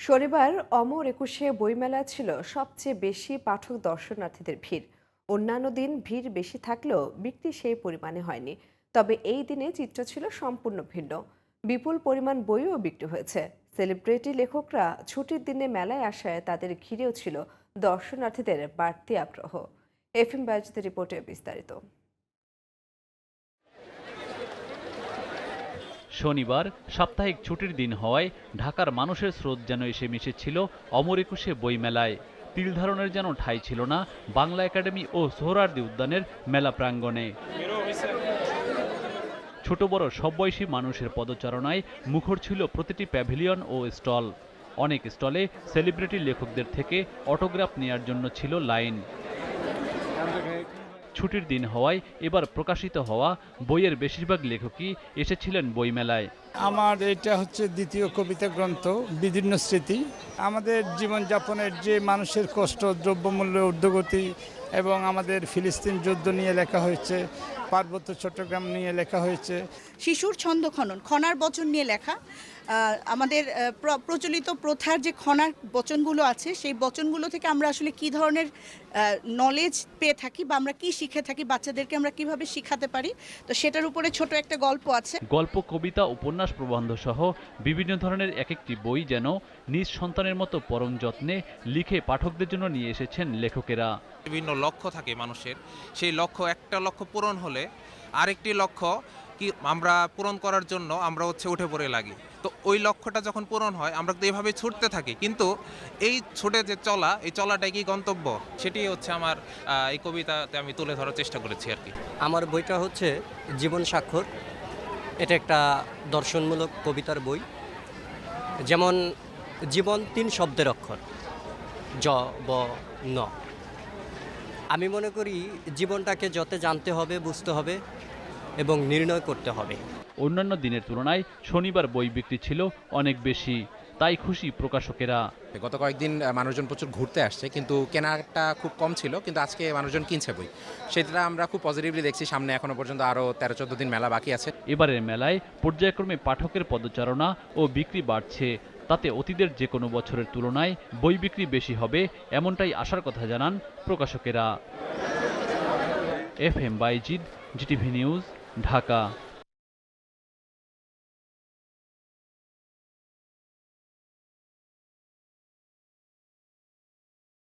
শনিবার অমর একুশে বইমেলা ছিল সবচেয়ে বেশি পাঠক দর্শনার্থীদের ভিড়। অন্যান্য দিন ভিড় বেশি থাকলেও বিক্রি সেই পরিমাণে হয়নি। তবে এই দিনে চিত্র ছিল সম্পূর্ণ ভিন্ন। বিপুল পরিমাণ বইও বিক্রি হয়েছে। সেলিব্রিটি লেখকরা ছুটির দিনে মেলায় আসায় তাদের ঘিরেও ছিল দর্শনার্থীদের বাড়তি আগ্রহ। এফএম বায়াজিদের রিপোর্টে বিস্তারিত। শনিবার সাপ্তাহিক ছুটির দিন হওয়ায় ঢাকার মানুষের স্রোত যেন এসে মিশেছিল অমর একুশে বইমেলায়। তিল ধারণের যেন ঠাঁই ছিল না বাংলা একাডেমি ও সোহরাওয়ার্দী উদ্যানের মেলা প্রাঙ্গণে। ছোট বড় সব বয়সী মানুষের পদচারণায় মুখর ছিল প্রতিটি প্যাভিলিয়ন ও স্টল। অনেক স্টলে সেলিব্রিটি লেখকদের থেকে অটোগ্রাফ নেয়ার জন্য ছিল লাইন। ছুটির দিন হওয়ায় এবার প্রকাশিত হওয়া বইয়ের বেশিরভাগ লেখকই এসেছিলেন বইমেলায়। আমার এটা হচ্ছে দ্বিতীয় কবিতা গ্রন্থ বিভিন্ন স্মৃতি। আমাদের জীবনযাপনের যে মানুষের কষ্ট, দ্রব্যমূল্যের ঊর্ধ্বগতি এবং আমাদের ফিলিস্তিন যুদ্ধ নিয়ে লেখা হয়েছে, পার্বত্য চট্টগ্রাম নিয়ে লেখা হয়েছে। শিশুর ছন্দ খনন, খনার বচন নিয়ে লেখা। আমাদের প্রচলিত প্রথার যে খনার বচনগুলো আছে সেই বচনগুলো থেকে আমরা আসলে কী ধরনের নলেজ পেয়ে থাকি বা আমরা কি শিখে থাকি, বাচ্চাদেরকে আমরা কিভাবে শিখাতে পারি, তো সেটার উপরে ছোট একটা গল্প আছে। গল্প, কবিতা, উপন্যাস, প্রবন্ধ সহ বিভিন্ন ধরনের এক একটি বই যেন নিজ সন্তানের মতো পরম যত্নে লিখে পাঠকদের জন্য নিয়ে এসেছেন লেখকেরা। বিভিন্ন লক্ষ্য থাকে মানুষের, সেই একটা লক্ষ্য পূরণ হলে আরেকটি লক্ষ্য কি আমরা পূরণ করার জন্য আমরা উঠে পড়ে লাগি। তো ওই লক্ষ্যটা যখন পূরণ হয় আমরা তো এইভাবে ছুটতে থাকি, কিন্তু এই ছুটে যে এই চলাটাই কি গন্তব্য, সেটি হচ্ছে আমার এই কবিতাতে আমি তুলে ধরার চেষ্টা করেছি আর কি। আমার বইটা হচ্ছে জীবন স্বাক্ষর। এটা একটা দর্শনমূলক কবিতার বই। যেমন জীবন 3 শব্দের অক্ষর, জ, ব, ন। আমি মনে করি জীবনটাকে যত জানতে হবে, বুঝতে হবে এবং নির্ণয় করতে হবে। অন্যান্য দিনের তুলনায় শনিবার বই বিক্রি ছিল অনেক বেশি, তাই খুশি প্রকাশকেরা। গত কয়েকদিন মানুষজন প্রচুর ঘুরতে আসছে, কিন্তু কেনাটা খুব কম ছিল, কিন্তু আজকে মানুষজন কিনছে বই, সেটা আমরা খুব পজিটিভলি দেখছি। সামনে এখনো পর্যন্ত আরও 13-14 দিন মেলা বাকি আছে। এবারের মেলায় পর্যায়ক্রমে পাঠকের পদচারণা ও বিক্রি বাড়ছে। তাতে অতীতের যে কোনো বছরের তুলনায় বই বিক্রি বেশি হবে এমনটাই আশার কথা জানান প্রকাশকেরা। FM Bayazid, GTV news, Dhaka.